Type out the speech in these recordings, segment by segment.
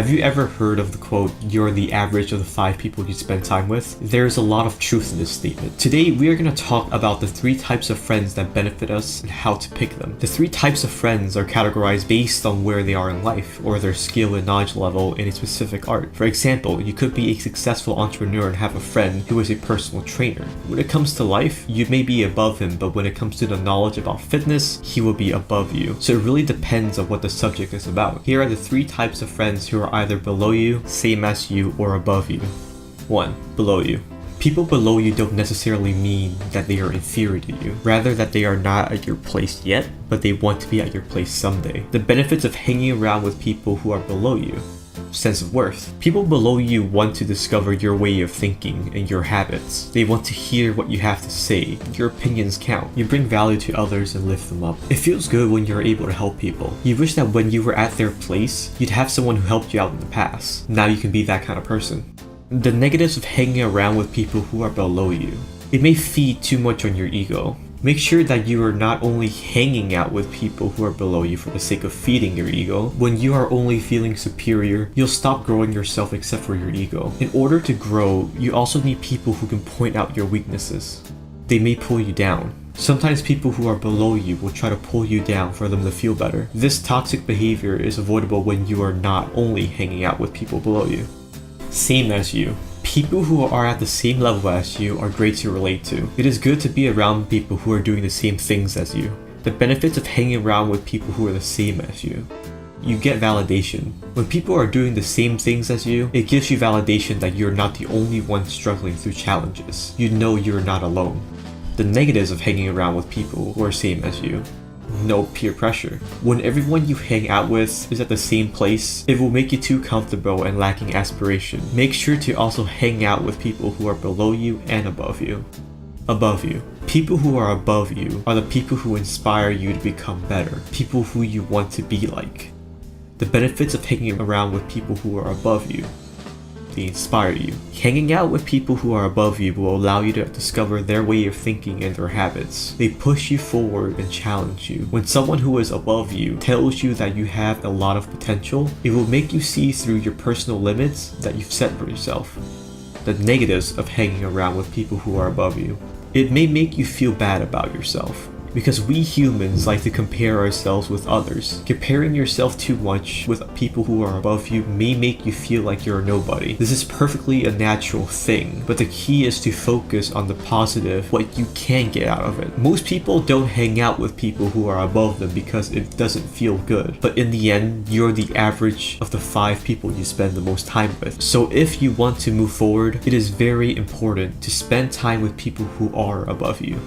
Have you ever heard of the quote, "You're the average of the 5 people you spend time with"? There's a lot of truth in this statement. Today, we are going to talk about the 3 types of friends that benefit us and how to pick them. The 3 types of friends are categorized based on where they are in life or their skill and knowledge level in a specific art. For example, you could be a successful entrepreneur and have a friend who is a personal trainer. When it comes to life, you may be above him, but when it comes to the knowledge about fitness, he will be above you. So it really depends on what the subject is about. Here are the 3 types of friends who are either below you, same as you, or above you. 1. Below you. People below you don't necessarily mean that they are inferior to you, rather that they are not at your place yet, but they want to be at your place someday. The benefits of hanging around with people who are below you. Sense of worth. People below you want to discover your way of thinking and your habits. They want to hear what you have to say. Your opinions count. You bring value to others and lift them up. It feels good when you're able to help people. You wish that when you were at their place, you'd have someone who helped you out in the past. Now you can be that kind of person. The negatives of hanging around with people who are below you. It may feed too much on your ego. Make sure that you are not only hanging out with people who are below you for the sake of feeding your ego. When you are only feeling superior, you'll stop growing yourself except for your ego. In order to grow, you also need people who can point out your weaknesses. They may pull you down. Sometimes people who are below you will try to pull you down for them to feel better. This toxic behavior is avoidable when you are not only hanging out with people below you. Same as you. People who are at the same level as you are great to relate to. It is good to be around people who are doing the same things as you. The benefits of hanging around with people who are the same as you. You get validation. When people are doing the same things as you, it gives you validation that you're not the only one struggling through challenges. You know you're not alone. The negatives of hanging around with people who are same as you. No peer pressure. When everyone you hang out with is at the same place, it will make you too comfortable and lacking aspiration. Make sure to also hang out with people who are below you and above you. Above you. People who are above you are the people who inspire you to become better. People who you want to be like. The benefits of hanging around with people who are above you. They inspire you. Hanging out with people who are above you will allow you to discover their way of thinking and their habits. They push you forward and challenge you. When someone who is above you tells you that you have a lot of potential, it will make you see through your personal limits that you've set for yourself. The negatives of hanging around with people who are above you. It may make you feel bad about yourself. Because we humans like to compare ourselves with others. Comparing yourself too much with people who are above you may make you feel like you're a nobody. This is perfectly a natural thing, but the key is to focus on the positive, what you can get out of it. Most people don't hang out with people who are above them because it doesn't feel good. But in the end, you're the average of the 5 people you spend the most time with. So if you want to move forward, it is very important to spend time with people who are above you.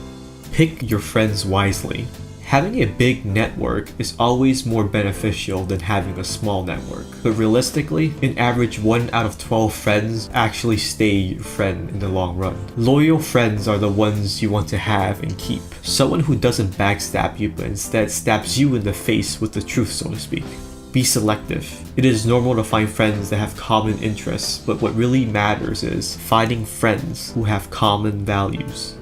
Pick your friends wisely. Having a big network is always more beneficial than having a small network. But realistically, an average 1 out of 12 friends actually stay your friend in the long run. Loyal friends are the ones you want to have and keep. Someone who doesn't backstab you but instead stabs you in the face with the truth, so to speak. Be selective. It is normal to find friends that have common interests, but what really matters is finding friends who have common values.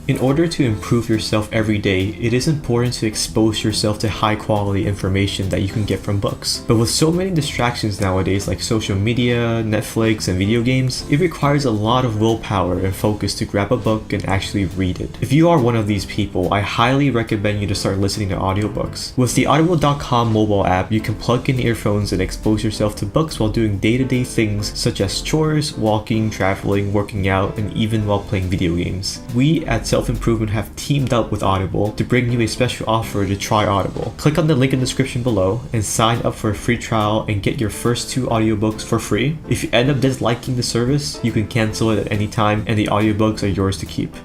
In order to improve yourself every day, it is important to expose yourself to high quality information that you can get from books. But with so many distractions nowadays like social media, Netflix, and video games, it requires a lot of willpower and focus to grab a book and actually read it. If you are one of these people, I highly recommend you to start listening to audiobooks. With the audible.com mobile app, you can plug in earphones and expose yourself to books while doing day-to-day things such as chores, walking, traveling, working out, and even while playing video games. We at Self-Improvement have teamed up with Audible to bring you a special offer to try Audible. Click on the link in the description below and sign up for a free trial and get your first 2 audiobooks for free. If you end up disliking the service, you can cancel it at any time and the audiobooks are yours to keep.